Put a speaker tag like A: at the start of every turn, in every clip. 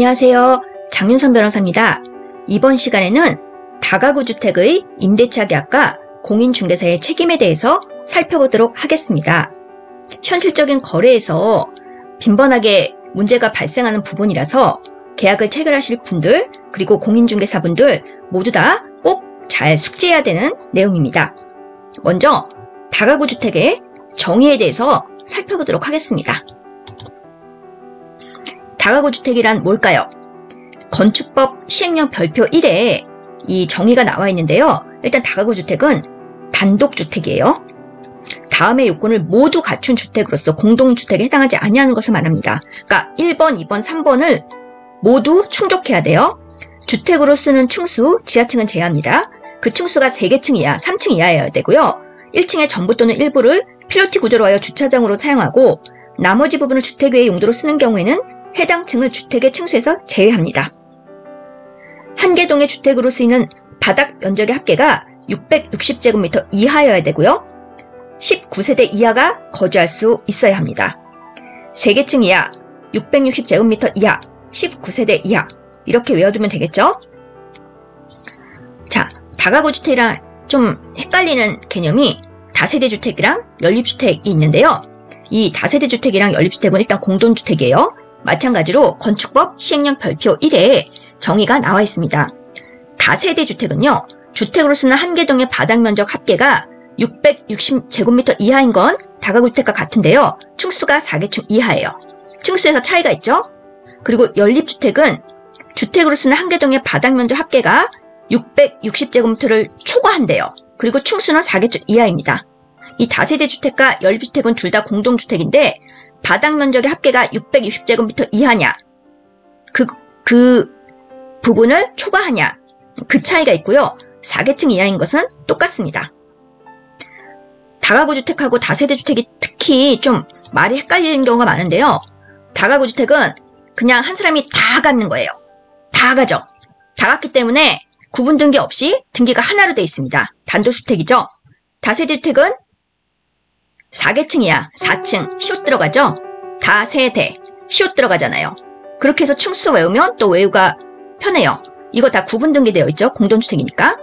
A: 안녕하세요. 장윤선 변호사입니다. 이번 시간에는 다가구 주택의 임대차 계약과 공인중개사의 책임에 대해서 살펴보도록 하겠습니다. 현실적인 거래에서 빈번하게 문제가 발생하는 부분이라서 계약을 체결하실 분들 그리고 공인중개사분들 모두 다 꼭 잘 숙지해야 되는 내용입니다. 먼저 다가구 주택의 정의에 대해서 살펴보도록 하겠습니다. 다가구 주택이란 뭘까요? 건축법 시행령 별표 1에 이 정의가 나와 있는데요. 일단 다가구 주택은 단독주택이에요. 다음의 요건을 모두 갖춘 주택으로서 공동주택에 해당하지 아니하는 것을 말합니다. 그러니까 1번, 2번, 3번을 모두 충족해야 돼요. 주택으로 쓰는 층수, 지하층은 제외합니다. 그 층수가 3개층 이하, 3층 이하여야 되고요. 1층의 전부 또는 일부를 필로티 구조로 하여 주차장으로 사용하고 나머지 부분을 주택 외의 용도로 쓰는 경우에는 해당 층을 주택의 층수에서 제외합니다. 한 개 동의 주택으로 쓰이는 바닥 면적의 합계가 660제곱미터 이하여야 되고요. 19세대 이하가 거주할 수 있어야 합니다. 3개층 이하, 660제곱미터 이하, 19세대 이하 이렇게 외워두면 되겠죠? 자, 다가구 주택이랑 좀 헷갈리는 개념이 다세대 주택이랑 연립주택이 있는데요. 이 다세대 주택이랑 연립주택은 일단 공동주택이에요. 마찬가지로 건축법 시행령 별표 1에 정의가 나와 있습니다. 다세대 주택은요, 주택으로 쓰는 한 개 동의 바닥 면적 합계가 660제곱미터 이하인 건 다가구 주택과 같은데요. 층수가 4개층 이하예요. 층수에서 차이가 있죠? 그리고 연립주택은 주택으로 쓰는 한 개 동의 바닥 면적 합계가 660제곱미터를 초과한대요. 그리고 층수는 4개층 이하입니다. 이 다세대 주택과 연립주택은 둘 다 공동주택인데 바닥 면적의 합계가 660제곱미터 이하냐, 그 부분을 초과하냐, 그 차이가 있고요. 4개층 이하인 것은 똑같습니다. 다가구 주택하고 다세대 주택이 특히 좀 말이 헷갈리는 경우가 많은데요. 다가구 주택은 그냥 한 사람이 다 갖는 거예요. 다 가죠. 다 갖기 때문에 구분 등기 없이 등기가 하나로 되어 있습니다. 단독주택이죠. 다세대 주택은 4개층 이하, 4층, 시옷 들어가죠? 다세대, 시옷 들어가잖아요. 그렇게 해서 층수 외우면 또 외우가 편해요. 이거 다 구분 등기되어 있죠? 공동주택이니까.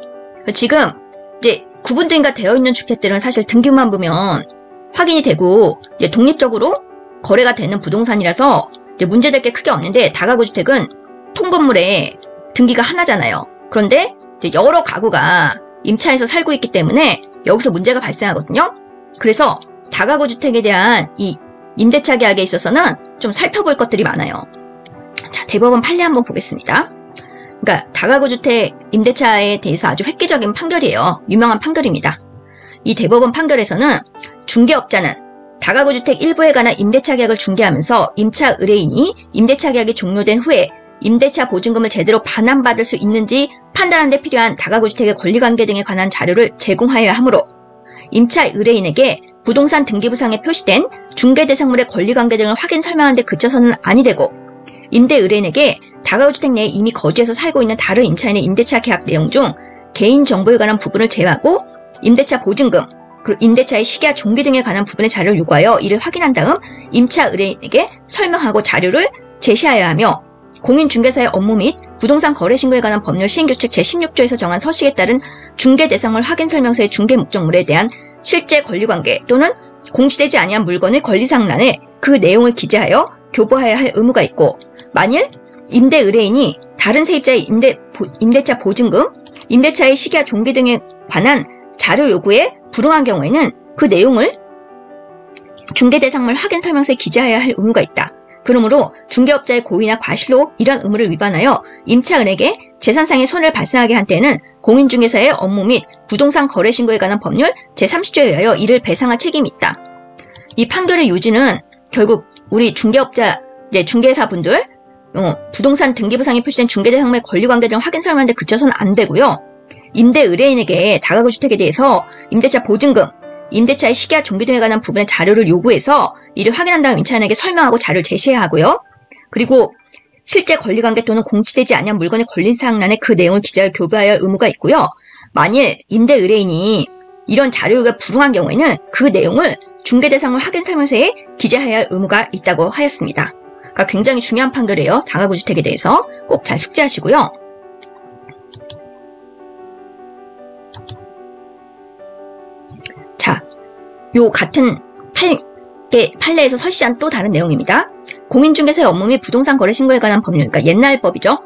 A: 지금 이제 구분 등기가 되어 있는 주택들은 사실 등기만 보면 확인이 되고 이제 독립적으로 거래가 되는 부동산이라서 이제 문제될 게 크게 없는데 다가구 주택은 통건물에 등기가 하나잖아요. 그런데 이제 여러 가구가 임차해서 살고 있기 때문에 여기서 문제가 발생하거든요. 그래서 다가구 주택에 대한 이 임대차 계약에 있어서는 좀 살펴볼 것들이 많아요. 자, 대법원 판례 한번 보겠습니다. 그러니까 다가구 주택 임대차에 대해서 아주 획기적인 판결이에요. 유명한 판결입니다. 이 대법원 판결에서는 중개업자는 다가구 주택 일부에 관한 임대차 계약을 중개하면서 임차 의뢰인이 임대차 계약이 종료된 후에 임대차 보증금을 제대로 반환받을 수 있는지 판단하는 데 필요한 다가구 주택의 권리관계 등에 관한 자료를 제공하여야 하므로 임차 의뢰인에게 부동산 등기부상에 표시된 중개대상물의 권리관계 등을 확인 설명하는 데 그쳐서는 아니 되고 임대 의뢰인에게 다가구 주택 내에 이미 거주해서 살고 있는 다른 임차인의 임대차 계약 내용 중 개인정보에 관한 부분을 제외하고 임대차 보증금, 그리고 임대차의 시기와 종기 등에 관한 부분의 자료를 요구하여 이를 확인한 다음 임차 의뢰인에게 설명하고 자료를 제시하여야 하며 공인중개사의 업무 및 부동산 거래신고에 관한 법률 시행규칙 제16조에서 정한 서식에 따른 중개대상물 확인설명서의 중개목적물에 대한 실제 권리관계 또는 공시되지 아니한 물건의 권리상란에 그 내용을 기재하여 교부하여야 할 의무가 있고 만일 임대 의뢰인이 다른 세입자의 임대차 보증금, 임대차의 시기와 종기 등에 관한 자료 요구에 불응한 경우에는 그 내용을 중개대상물 확인설명서에 기재하여야 할 의무가 있다. 그러므로 중개업자의 고의나 과실로 이런 의무를 위반하여 임차인에게 재산상의 손해를 발생하게 한 때에는 공인중개사의 업무 및 부동산 거래신고에 관한 법률 제30조에 의하여 이를 배상할 책임이 있다. 이 판결의 요지는 결국 우리 중개업자, 중개사분들 부동산 등기부상에 표시된 중개대상물의 권리관계 등 확인 설명하는 데 그쳐서는 안 되고요. 임대 의뢰인에게 다가구 주택에 대해서 임대차 보증금, 임대차의 시기와 종기 등에 관한 부분의 자료를 요구해서 이를 확인한 다음 임차인에게 설명하고 자료를 제시해야 하고요. 그리고 실제 권리관계 또는 공시되지 아니한 물건의 권리상란에 그 내용을 기재하여 교부하여야 할 의무가 있고요. 만일 임대 의뢰인이 이런 자료가 불응한 경우에는 그 내용을 중개대상물 확인 설명서에 기재해야 할 의무가 있다고 하였습니다. 그러니까 굉장히 중요한 판결이에요. 다가구 주택에 대해서 꼭 잘 숙지하시고요. 자, 요 같은 판례에서 설시한 또 다른 내용입니다. 공인중개사의 업무 및 부동산 거래 신고에 관한 법률, 그러니까 옛날 법이죠.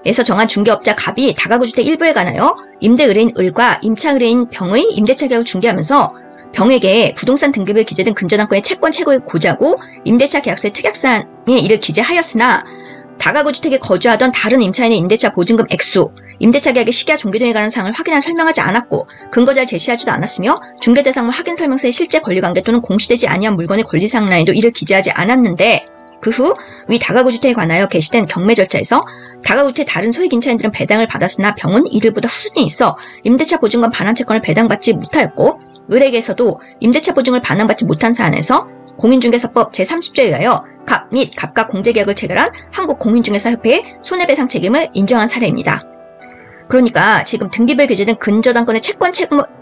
A: 에서 정한 중개업자 갑이 다가구주택 일부에 관하여 임대 의뢰인 을과 임차 의뢰인 병의 임대차 계약을 중개하면서 병에게 부동산 등급에 기재된 근저당권의 채권 최고액을 고지하고 임대차 계약서의 특약사항에 이를 기재하였으나 다가구주택에 거주하던 다른 임차인의 임대차 보증금 액수, 임대차 계약의 시기와 종료 등에 관한 사항을 확인하여 설명하지 않았고 근거자를 제시하지도 않았으며 중개대상물 확인 설명서의 실제 권리관계 또는 공시되지 아니한 물건의 권리사항란에도 이를 기재하지 않았는데 그 후 위 다가구주택에 관하여 게시된 경매 절차에서 다가구주택 다른 소액 임차인들은 배당을 받았으나 병은 이들보다 후순위 있어 임대차 보증금 반환 채권을 배당받지 못하였고 을에게서도 임대차 보증을 반환받지 못한 사안에서 공인중개사법 제30조에 의하여 갑 및 갑과 공제계약을 체결한 한국공인중개사협회의 손해배상 책임을 인정한 사례입니다. 그러니까 지금 등기부에 기재된 근저당권의 채권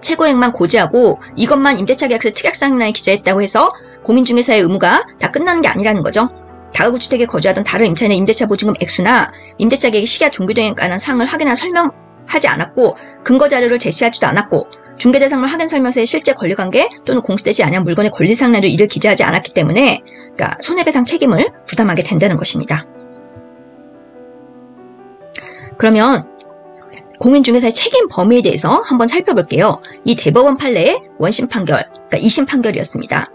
A: 최고액만 고지하고 이것만 임대차 계약서 특약사항란에 기재했다고 해서 공인중개사의 의무가 다 끝나는 게 아니라는 거죠. 다가구주택에 거주하던 다른 임차인의 임대차 보증금 액수나 임대차 계획의 시기와 종료 등에 관한 사항을 확인하여 설명하지 않았고 근거자료를 제시하지도 않았고 중개대상물 확인 설명서의 실제 권리관계 또는 공시되지 않은 물건의 권리사항에도 이를 기재하지 않았기 때문에 그러니까 손해배상 책임을 부담하게 된다는 것입니다. 그러면 공인중개사의 책임 범위에 대해서 한번 살펴볼게요. 이 대법원 판례의 원심 판결, 그러니까 2심 판결이었습니다.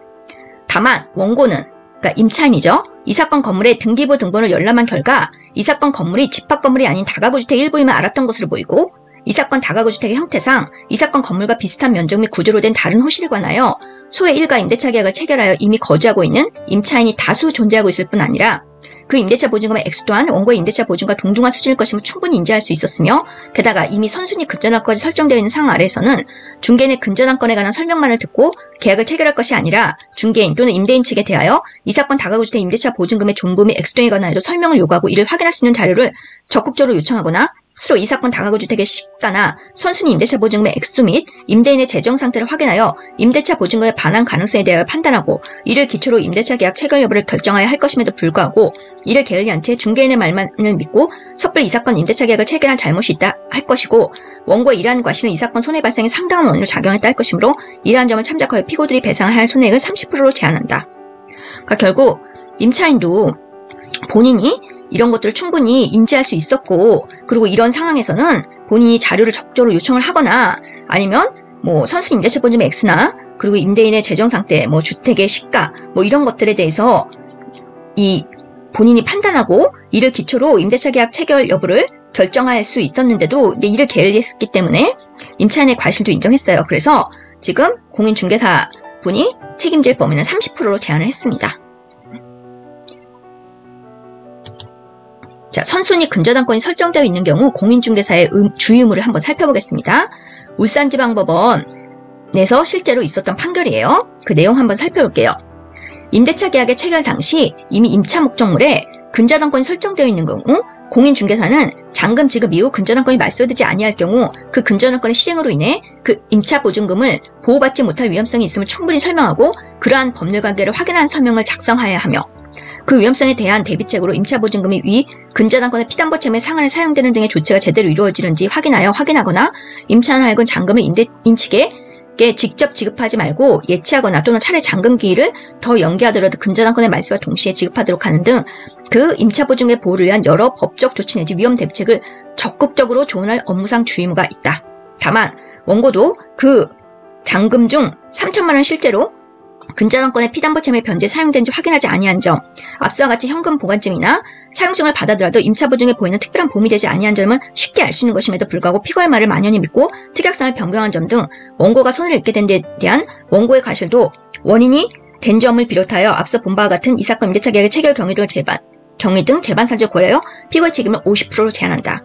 A: 다만 원고는 그러니까 임차인이죠. 이 사건 건물의 등기부 등본을 열람한 결과 이 사건 건물이 집합 건물이 아닌 다가구주택 일부임을 알았던 것으로 보이고 이 사건 다가구주택의 형태상 이 사건 건물과 비슷한 면적 및 구조로 된 다른 호실에 관하여 소의 일가 임대차 계약을 체결하여 이미 거주하고 있는 임차인이 다수 존재하고 있을 뿐 아니라 그 임대차 보증금의 액수 또한 원고의 임대차 보증과 동등한 수준일 것임을 충분히 인지할 수 있었으며 게다가 이미 선순위 근저당권이 설정되어 있는 상황 아래에서는 중개인의 근저당권에 관한 설명만을 듣고 계약을 체결할 것이 아니라 중개인 또는 임대인 측에 대하여 이 사건 다가구주택 임대차 보증금의 종부 및 액수 등에 관하여도 설명을 요구하고 이를 확인할 수 있는 자료를 적극적으로 요청하거나 스스로 이 사건 다가구주택의 시가나 선순위 임대차 보증금의 액수 및 임대인의 재정 상태를 확인하여 임대차 보증금의 반환 가능성에 대하여 판단하고 이를 기초로 임대차 계약 체결 여부를 결정하여야 할 것임에도 불구하고 이를 게을리한 채 중개인의 말만을 믿고 섣불리 이 사건 임대차 계약을 체결한 잘못이 있다 할 것이고 원고의 이러한 과실은 이 사건 손해 발생에 상당한 원인으로 작용했다 할 것이므로 이러한 점을 참작하여 피고들이 배상할 할 손해액을 30%로 제한한다. 그러니까 결국 임차인도 본인이 이런 것들을 충분히 인지할 수 있었고 그리고 이런 상황에서는 본인이 자료를 적극적으로 요청을 하거나 아니면 뭐 선순위 임대차 보증금의 액수나 그리고 임대인의 재정 상태, 뭐 주택의 시가 뭐 이런 것들에 대해서 이 본인이 판단하고 이를 기초로 임대차 계약 체결 여부를 결정할 수 있었는데도 이를 게을리했기 때문에 임차인의 과실도 인정했어요. 그래서 지금 공인중개사 분이 책임질 범위는 30%로 제한을 했습니다. 자, 선순위 근저당권이 설정되어 있는 경우 공인중개사의 주의의무를 한번 살펴보겠습니다. 울산지방법원에서 실제로 있었던 판결이에요. 그 내용 한번 살펴볼게요. 임대차 계약의 체결 당시 이미 임차 목적물에 근저당권이 설정되어 있는 경우 공인중개사는 잔금 지급 이후 근저당권이 말소되지 아니할 경우 그 근저당권의 실행으로 인해 그 임차 보증금을 보호받지 못할 위험성이 있음을 충분히 설명하고 그러한 법률관계를 확인한 서명을 작성하여야 하며 그 위험성에 대한 대비책으로 임차보증금이 위 근저당권의 피담보채무에 상한에 사용되는 등의 조치가 제대로 이루어지는지 확인하거나 임차인을 하여금 잔금을 임대인 측에 직접 지급하지 말고 예치하거나 또는 차례 잔금 기일을 더 연기하더라도 근저당권의 말소와 동시에 지급하도록 하는 등 그 임차보증금의 보호를 위한 여러 법적 조치 내지 위험 대비책을 적극적으로 조언할 업무상 주의무가 있다. 다만 원고도 그 잔금 중 3천만 원 실제로 근저당권의 피담보채무의 변제에 사용된지 확인하지 아니한 점, 앞서와 같이 현금 보관증이나 차용증을 받아들어도 임차보증에 보이는 특별한 보험이 되지 아니한 점은 쉽게 알 수 있는 것임에도 불구하고 피고의 말을 만연히 믿고 특약상을 변경한 점 등 원고가 손해를 입게 된 데 대한 원고의 과실도 원인이 된 점을 비롯하여 앞서 본 바와 같은 이 사건 임대차 계약의 체결 경위 등 재반 사실을 고려하여 피고의 책임을 50%로 제한한다.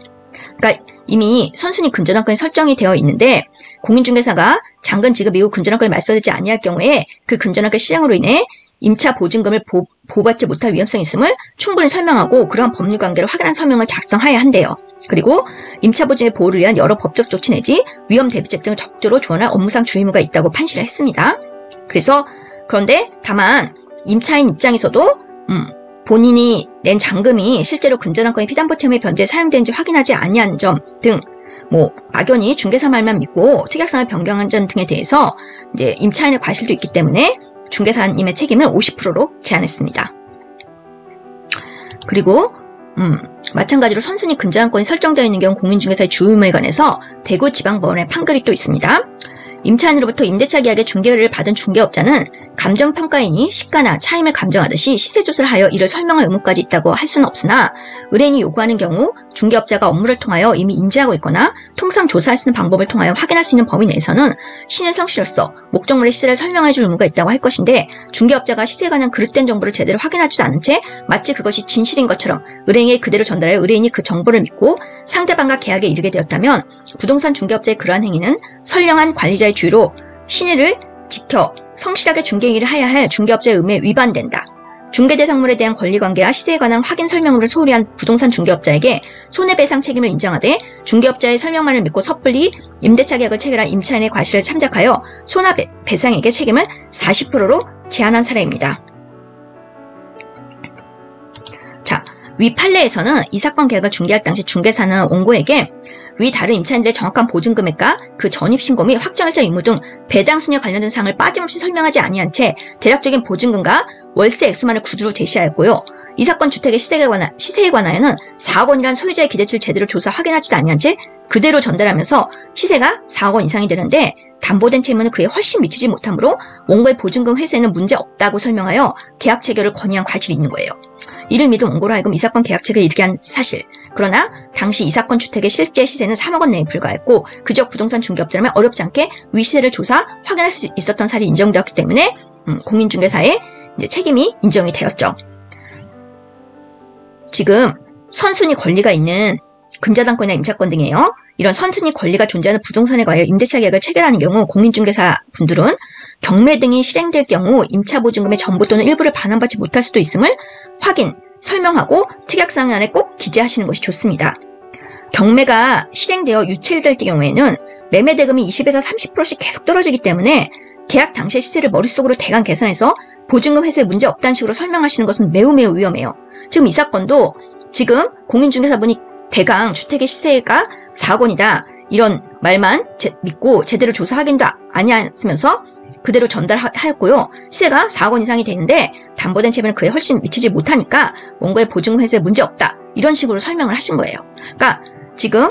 A: 그러니까 이미 선순위 근저당권이 설정이 되어 있는데 공인중개사가 잔금 지급 이후 근저당권이 말소되지 아니할 경우에 그 근저당권 실행으로 인해 임차 보증금을 보호받지 못할 위험성이 있음을 충분히 설명하고 그러한 법률관계를 확인한 서명을 작성해야 한대요. 그리고 임차 보증의 보호를 위한 여러 법적 조치 내지 위험 대비책 등을 적절로 조언할 업무상 주의무가 있다고 판시를 했습니다. 그런데 다만 임차인 입장에서도 본인이 낸 잔금이 실제로 근저당권의 피담보 채무의 변제에 사용되는지 확인하지 아니한 점 등 막연히 중개사 말만 믿고 특약상을 변경한 점 등에 대해서 이제 임차인의 과실도 있기 때문에 중개사님의 책임을 50%로 제한했습니다. 그리고 마찬가지로 선순위 근저당권이 설정되어 있는 경우 공인중개사의 주의무에 관해서 대구지방법원의 판결이 또 있습니다. 임차인으로부터 임대차 계약의 중개를 받은 중개업자는 감정평가인이 시가나 차임을 감정하듯이 시세조사를 하여 이를 설명할 의무까지 있다고 할 수는 없으나 의뢰인이 요구하는 경우 중개업자가 업무를 통하여 이미 인지하고 있거나 통상 조사할 수 있는 방법을 통하여 확인할 수 있는 범위 내에서는 신의 성씨로서 목적물의 시세를 설명해 줄 의무가 있다고 할 것인데 중개업자가 시세에 관한 그릇된 정보를 제대로 확인하지도 않은 채 마치 그것이 진실인 것처럼 의뢰인에게 그대로 전달하여 의뢰인이 그 정보를 믿고 상대방과 계약에 이르게 되었다면 부동산 중개업자의 그러한 행위는 선량한 관리자의 주의로 신의를 지켜 성실하게 중개행위를 해야 할 중개업자의 의무에 위반된다. 중개대상물에 대한 권리관계와 시세에 관한 확인 설명을 소홀히 한 부동산 중개업자에게 손해배상 책임을 인정하되 중개업자의 설명만을 믿고 섣불리 임대차 계약을 체결한 임차인의 과실을 참작하여 손해배상액의 책임을 40%로 제한한 사례입니다. 자, 위 판례에서는 이 사건 계약을 중개할 당시 중개사는 원고에게 위 다른 임차인들의 정확한 보증금액과 그 전입신고 및 확정일자 의무 등 배당순위와 관련된 사항을 빠짐없이 설명하지 아니한 채 대략적인 보증금과 월세 액수만을 구두로 제시하였고요. 이 사건 주택의 시세에 관하여는 4억 원이란 소유자의 기대치를 제대로 조사 확인하지도 아니한 채 그대로 전달하면서 시세가 4억 원 이상이 되는데 담보된 채무는 그에 훨씬 미치지 못하므로 원고의 보증금 회수에는 문제 없다고 설명하여 계약 체결을 권유한 과실이 있는 거예요. 이를 믿은 원고로 하여금 이 사건 계약 체결을 이르게 한 사실. 그러나 당시 이 사건 주택의 실제 시세는 3억 원 내에 불과했고 그 지역 부동산 중개업자라면 어렵지 않게 위 시세를 조사 확인할 수 있었던 사실이 인정되었기 때문에 공인중개사의 이제 책임이 인정이 되었죠. 지금 선순위 권리가 있는 근저당권이나 임차권 등이에요. 이런 선순위 권리가 존재하는 부동산에 관하여 임대차 계약을 체결하는 경우 공인중개사 분들은 경매 등이 실행될 경우 임차보증금의 전부 또는 일부를 반환받지 못할 수도 있음을 확인, 설명하고 특약사항안에 꼭 기재하시는 것이 좋습니다. 경매가 실행되어 유찰될 경우에는 매매대금이 20에서 30%씩 계속 떨어지기 때문에 계약 당시의 시세를 머릿속으로 대강 계산해서 보증금 회수에 문제 없다는 식으로 설명하시는 것은 매우 위험해요. 지금 이 사건도 지금 공인중개사분이 대강 주택의 시세가 4억 원이다 이런 말만 믿고 제대로 조사 확인도 아니하면서 그대로 전달하였고요. 시세가 4억 원 이상이 되는데 담보된 채무는 그에 훨씬 미치지 못하니까 원고의 보증금 회수에 문제 없다 이런 식으로 설명을 하신 거예요. 그러니까 지금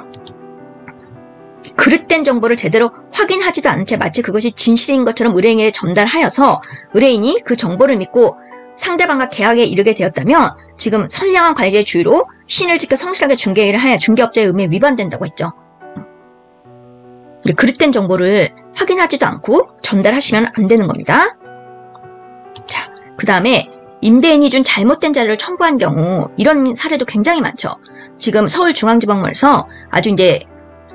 A: 그릇된 정보를 제대로 확인하지도 않은 채 마치 그것이 진실인 것처럼 의뢰인에게 전달하여서 의뢰인이 그 정보를 믿고 상대방과 계약에 이르게 되었다면 지금 선량한 관리자의 주의로 신을 지켜 성실하게 중개를 하여 중개업자의 의무에 위반된다고 했죠. 그릇된 정보를 확인하지도 않고 전달하시면 안 되는 겁니다. 자, 그 다음에 임대인이 준 잘못된 자료를 첨부한 경우 이런 사례도 굉장히 많죠. 지금 서울중앙지방법원에서 아주 이제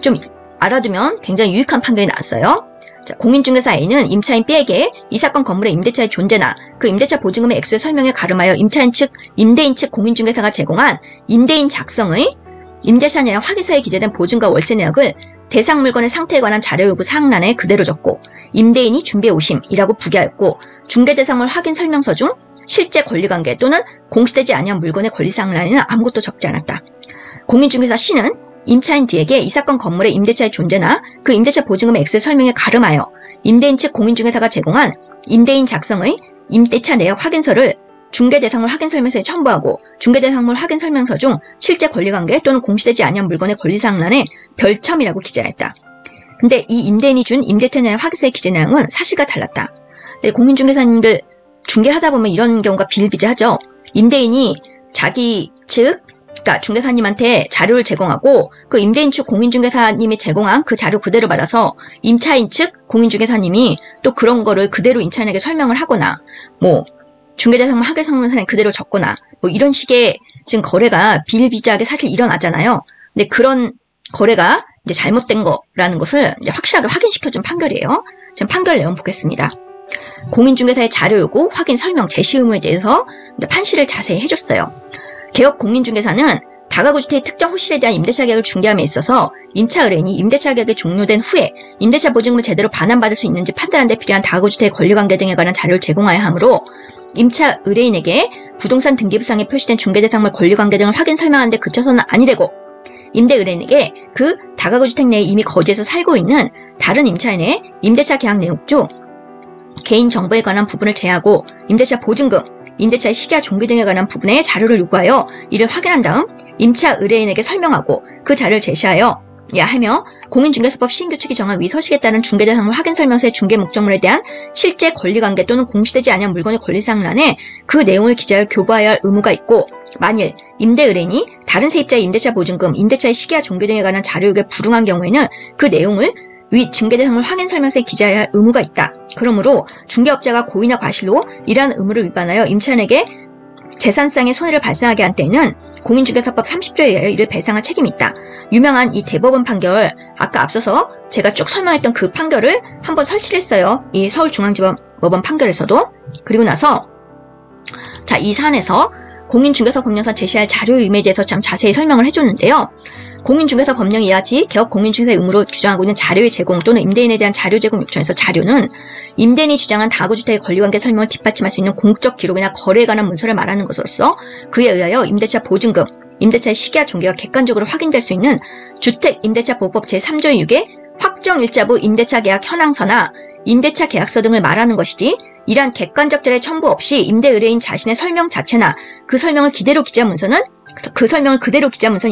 A: 좀 알아두면 굉장히 유익한 판결이 나왔어요. 자, 공인중개사 A는 임차인 B에게 이 사건 건물의 임대차의 존재나 그 임대차 보증금의 액수의 설명에 가름하여 임대인 측 공인중개사가 제공한 임대인 작성의 임대차 내역 확인서에 기재된 보증과 월세 내역을 대상 물건의 상태에 관한 자료 요구 사항란에 그대로 적고 임대인이 준비해 오심이라고 부기하였고 중개대상물 확인 설명서 중 실제 권리관계 또는 공시되지 아니한 물건의 권리사항란에는 아무것도 적지 않았다. 공인중개사 C는 임차인 D에게 이 사건 건물의 임대차의 존재나 그 임대차 보증금의 액수의 설명에 가름하여 임대인 측 공인중개사가 제공한 임대인 작성의 임대차 내역 확인서를 중개대상물 확인설명서에 첨부하고 중개대상물 확인설명서 중 실제 권리관계 또는 공시되지 아니한 물건의 권리사항란에 별첨이라고 기재했다. 근데 이 임대인이 준 임대차 내역 확인서의 기재 내용은 사실과 달랐다. 공인중개사님들 중개하다 보면 이런 경우가 비일비재하죠. 임대인이 자기 측 그러니까 중개사님한테 자료를 제공하고 그 임대인 측 공인중개사님이 제공한 그 자료 그대로 받아서 임차인 측 공인중개사님이 또 그런 거를 그대로 임차인에게 설명을 하거나 중개대상물 확인설명서에 그대로 적거나 이런 식의 지금 거래가 비일비재하게 사실 일어나잖아요. 근데 그런 거래가 이제 잘못된 거라는 것을 이제 확실하게 확인시켜준 판결이에요. 지금 판결 내용 보겠습니다. 공인중개사의 자료 요구, 확인, 설명, 제시 의무에 대해서 판시를 자세히 해줬어요. 개업 공인중개사는 다가구 주택의 특정 호실에 대한 임대차 계약을 중개함에 있어서 임차 의뢰인이 임대차 계약이 종료된 후에 임대차 보증금을 제대로 반환받을 수 있는지 판단하는 데 필요한 다가구 주택의 권리관계 등에 관한 자료를 제공해야 하므로 임차 의뢰인에게 부동산 등기부상에 표시된 중개대상물 권리관계 등을 확인 설명하는 데 그쳐서는 아니 되고, 임대 의뢰인에게 그 다가구 주택 내에 이미 거주해서 살고 있는 다른 임차인의 임대차 계약 내용 중 개인 정보에 관한 부분을 제하고 임대차 보증금, 임대차의 시기와 종기 등에 관한 부분의 자료를 요구하여 이를 확인한 다음 임차 의뢰인에게 설명하고 그 자료를 제시하여 하며 공인중개사법 시행규칙이 정한 위 서식에 따른 중개대상물 확인 설명서의 중개 목적물에 대한 실제 권리관계 또는 공시되지 아니한 물건의 권리사항란에 그 내용을 기재하여 교부하여야 할 의무가 있고, 만일 임대 의뢰인이 다른 세입자의 임대차 보증금, 임대차의 시기와 종기 등에 관한 자료 요구에 불응한 경우에는 그 내용을 위 중개대상물 확인 설명서에 기재해야 할 의무가 있다. 그러므로 중개업자가 고의나 과실로 이러한 의무를 위반하여 임차인에게 재산상의 손해를 발생하게 한 때에는 공인중개사법 30조에 의하여 이를 배상할 책임이 있다. 유명한 이 대법원 판결, 아까 앞서서 제가 쭉 설명했던 그 판결을 한번 설치를 했어요. 이 서울중앙지법원 판결에서도. 그리고 나서 자, 이 사안에서 공인중개사 법령상 제시할 자료 의무에 대해서 참 자세히 설명을 해줬는데요. 공인중개사 법령 이하 개업 공인중개사의 의무로 규정하고 있는 자료의 제공 또는 임대인에 대한 자료 제공 요청에서 자료는 임대인이 주장한 다가구주택의 권리관계 설명을 뒷받침할 수 있는 공적 기록이나 거래에 관한 문서를 말하는 것으로서 그에 의하여 임대차 보증금, 임대차의 시기와 종기가 객관적으로 확인될 수 있는 주택임대차보호법 제3조 6의 확정일자부 임대차 계약 현황서나 임대차 계약서 등을 말하는 것이지, 이러한 객관적 자료의 첨부 없이 임대 의뢰인 자신의 설명 자체나 그 설명을 그대로 기재한 문서는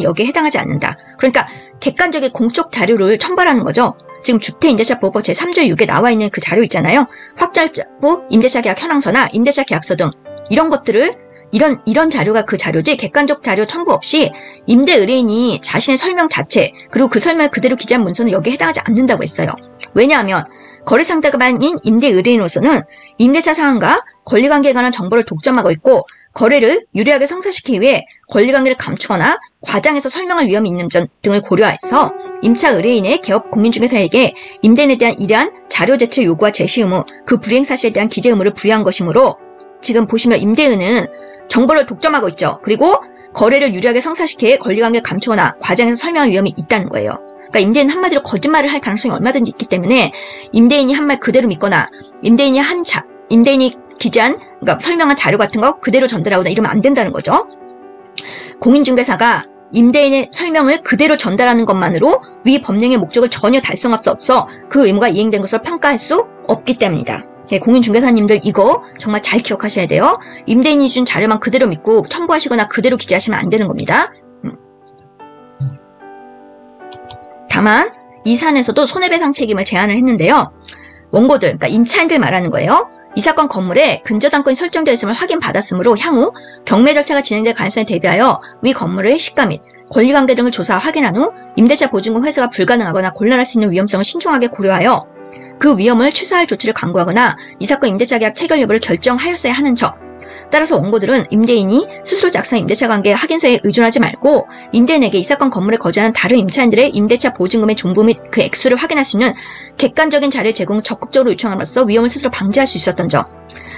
A: 여기에 해당하지 않는다. 그러니까 객관적인 공적 자료를 첨부하는 거죠. 지금 주택임대차보호법 제3조 6에 나와 있는 그 자료 있잖아요. 확정일자부 임대차 계약 현황서나 임대차 계약서 등 이런 것들을 이런 자료가 그 자료지, 객관적 자료 첨부 없이 임대 의뢰인이 자신의 설명 자체 그리고 그 설명을 그대로 기재한 문서는 여기에 해당하지 않는다고 했어요. 왜냐하면 거래 상대방인 임대 의뢰인으로서는 임대차 사항과 권리관계에 관한 정보를 독점하고 있고, 거래를 유리하게 성사시키기 위해 권리관계를 감추거나 과장해서 설명할 위험이 있는 점 등을 고려해서 임차 의뢰인의 개업 공인중개사에게 임대인에 대한 이러한 자료 제출 요구와 제시 의무, 그 불이행 사실에 대한 기재 의무를 부여한 것이므로, 지금 보시면 임대인은 정보를 독점하고 있죠. 그리고 거래를 유리하게 성사시키기에 권리관계를 감추거나 과장해서 설명할 위험이 있다는 거예요. 그러니까 임대인은 한마디로 거짓말을 할 가능성이 얼마든지 있기 때문에 임대인이 한 말 그대로 믿거나 임대인이 기재한, 그러니까 설명한 자료 같은 거 그대로 전달하거나 이러면 안 된다는 거죠. 공인중개사가 임대인의 설명을 그대로 전달하는 것만으로 위 법령의 목적을 전혀 달성할 수 없어 그 의무가 이행된 것으로 평가할 수 없기 때문이다. 공인중개사님들 이거 정말 잘 기억하셔야 돼요. 임대인이 준 자료만 그대로 믿고 첨부하시거나 그대로 기재하시면 안 되는 겁니다. 다만 이 사안에서도 손해배상 책임을 제한을 했는데요. 원고들, 그러니까 임차인들 말하는 거예요. 이 사건 건물에 근저당권이 설정되어 있음을 확인받았으므로 향후 경매 절차가 진행될 가능성에 대비하여 위 건물의 시가 및 권리관계 등을 조사 확인한 후 임대차 보증금 회수가 불가능하거나 곤란할 수 있는 위험성을 신중하게 고려하여 그 위험을 최소화할 조치를 강구하거나 이 사건 임대차 계약 체결 여부를 결정하였어야 하는 점. 따라서 원고들은 임대인이 스스로 작성한 임대차 관계 확인서에 의존하지 말고 임대인에게 이 사건 건물에 거주하는 다른 임차인들의 임대차 보증금의 종부 및 그 액수를 확인할 수 있는 객관적인 자료의 제공을 적극적으로 요청함으로써 위험을 스스로 방지할 수 있었던 점.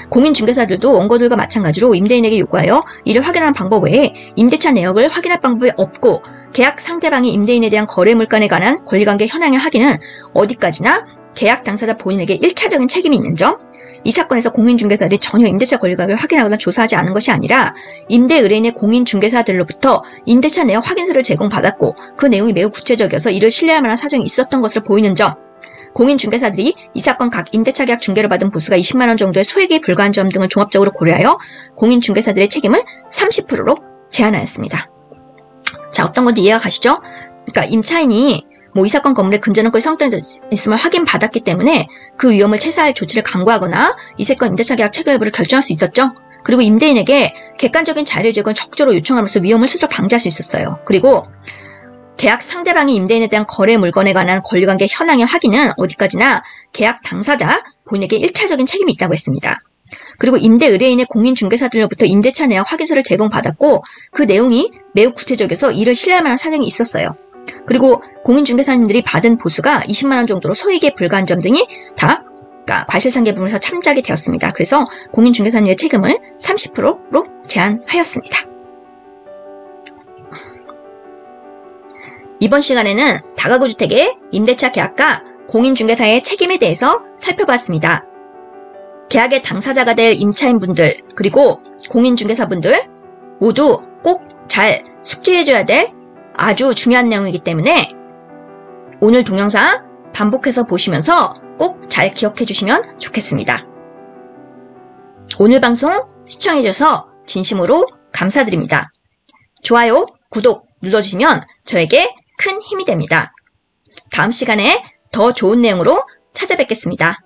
A: 공인중개사들도 원고들과 마찬가지로 임대인에게 요구하여 이를 확인하는 방법 외에 임대차 내역을 확인할 방법이 없고, 계약 상대방이 임대인에 대한 거래 물건에 관한 권리관계 현황의 확인은 어디까지나 계약 당사자 본인에게 1차적인 책임이 있는 점. 이 사건에서 공인중개사들이 전혀 임대차 권리관계를 확인하거나 조사하지 않은 것이 아니라 임대 의뢰인의 공인중개사들로부터 임대차 내역 확인서를 제공받았고 그 내용이 매우 구체적이어서 이를 신뢰할 만한 사정이 있었던 것으로 보이는 점. 공인중개사들이 이 사건 각 임대차 계약 중개로 받은 보수가 20만 원 정도의 소액에 불과한 점 등을 종합적으로 고려하여 공인중개사들의 책임을 30%로 제한하였습니다. 자, 어떤 건지 이해가 가시죠? 그러니까 임차인이 이 사건 건물에 근저당권이 설정되어 있음을 확인받았기 때문에 그 위험을 최소화할 조치를 강구하거나 이 사건 임대차 계약 체결 여부를 결정할 수 있었죠. 그리고 임대인에게 객관적인 자료 제공을 적극적으로 요청함으로써 위험을 스스로 방지할 수 있었어요. 그리고 계약 상대방이 임대인에 대한 거래 물건에 관한 권리관계 현황의 확인은 어디까지나 계약 당사자 본인에게 1차적인 책임이 있다고 했습니다. 그리고 임대 의뢰인의 공인중개사들로부터 임대차 내역 확인서를 제공받았고 그 내용이 매우 구체적이어서 이를 신뢰할 만한 사정이 있었어요. 그리고 공인중개사님들이 받은 보수가 20만 원 정도로 소액에 불과한 점 등이 다 과실상계 부분에서 참작이 되었습니다. 그래서 공인중개사님의 책임을 30%로 제한하였습니다. 이번 시간에는 다가구 주택의 임대차 계약과 공인중개사의 책임에 대해서 살펴봤습니다. 계약의 당사자가 될 임차인분들 그리고 공인중개사분들 모두 꼭 잘 숙지해줘야 될 아주 중요한 내용이기 때문에 오늘 동영상 반복해서 보시면서 꼭 잘 기억해 주시면 좋겠습니다. 오늘 방송 시청해주셔서 진심으로 감사드립니다. 좋아요, 구독 눌러주시면 저에게 큰 힘이 됩니다. 다음 시간에 더 좋은 내용으로 찾아뵙겠습니다.